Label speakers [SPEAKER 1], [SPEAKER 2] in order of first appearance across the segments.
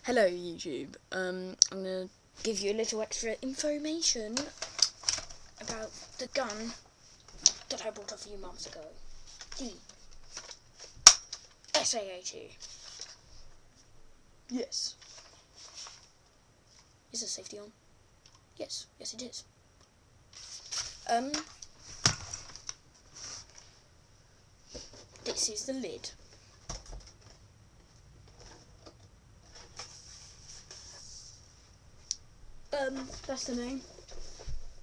[SPEAKER 1] Hello YouTube, I'm going to give you a little extra information about the gun that I bought a few months ago. The SA80. Yes. Is the safety on? Yes, yes it is. This is the lid. That's the name.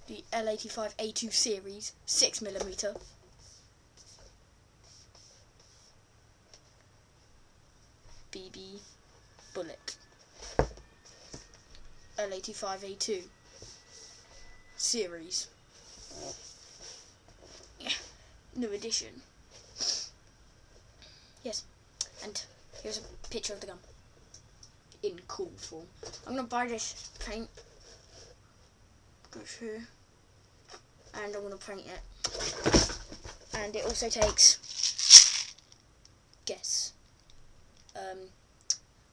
[SPEAKER 1] The SA80 A2 series, 6mm. BB bullet. SA80 A2 series. Yeah, new edition. Yes, and here's a picture of the gun in cool form. I'm gonna buy this paint. Goes here, and I'm gonna paint it. And it also takes, guess. I'm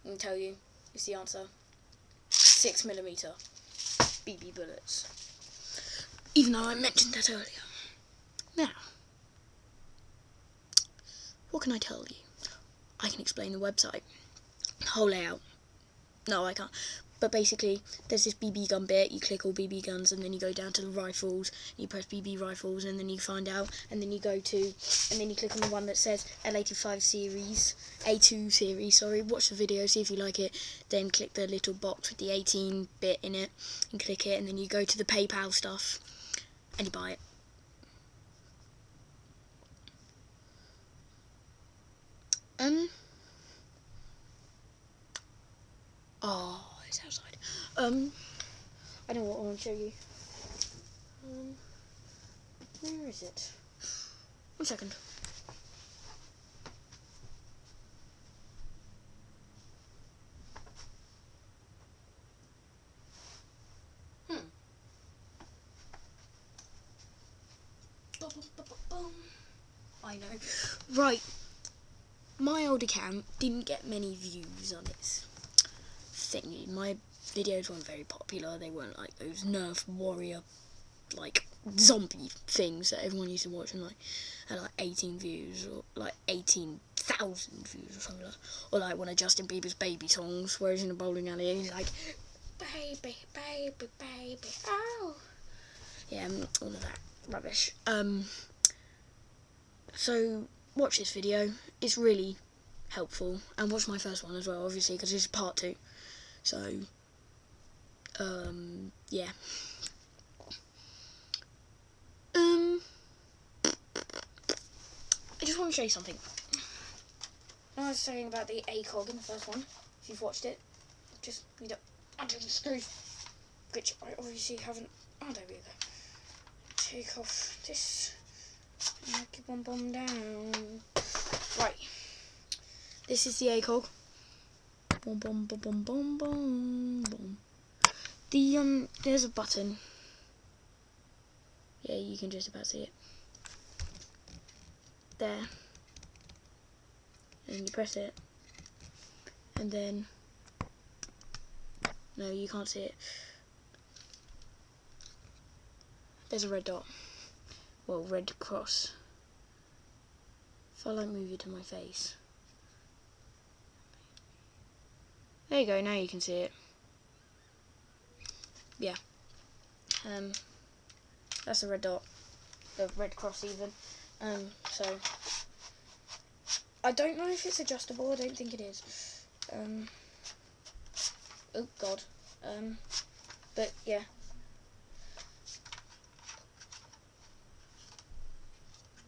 [SPEAKER 1] gonna tell you. Is the answer 6mm BB bullets. Even though I mentioned that earlier. Now, what can I tell you? I can explain the website, the whole layout. No, I can't. But basically, there's this BB gun bit. You click all BB guns, and then you go down to the rifles. You press BB rifles, and then you find out. And then you go to, and then you click on the one that says SA80 series, A2 series. Sorry. Watch the video, see if you like it. Then click the little box with the 18 bit in it, and click it. And then you go to the PayPal stuff, and you buy it. Oh, it's outside. I don't know what I want to show you. Where is it? 1 second. I know. Right. My old account didn't get many views on its thingy. My videos weren't very popular. They weren't like those Nerf warrior, like zombie things that everyone used to watch and like had like 18 views or like 18,000 views or something like that. Or like one of Justin Bieber's baby songs where he's in a bowling alley and he's like, baby, baby, baby, oh. Yeah, all of that rubbish. So watch this video. It's really helpful, and watch my first one as well, obviously, because this is part 2. So, yeah. I just want to show you something. I was saying about the ACOG in the first one. If you've watched it, just need to undo the screw, which I obviously haven't. Oh, there we go. Take off this. Keep on bomb down. Right. This is the ACOG. Boom, boom, boom, boom, boom, boom, boom. There's a button. Yeah, you can just about see it. There. And you press it. And then, no, you can't see it. There's a red dot. Well, red cross. If I like move it to my face. There you go, now you can see it. Yeah. That's the red dot. The red cross even. So I don't know if it's adjustable, I don't think it is. Oh god. But yeah.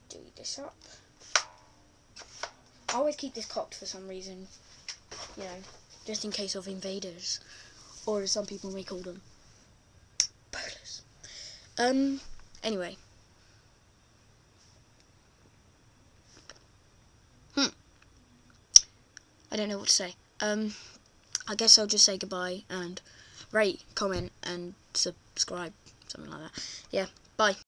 [SPEAKER 1] Do this up. I always keep this cocked for some reason. You know, just in case of invaders, or as some people may call them, burglars. Anyway. I don't know what to say. I guess I'll just say goodbye and rate, comment, and subscribe, something like that. Yeah, bye.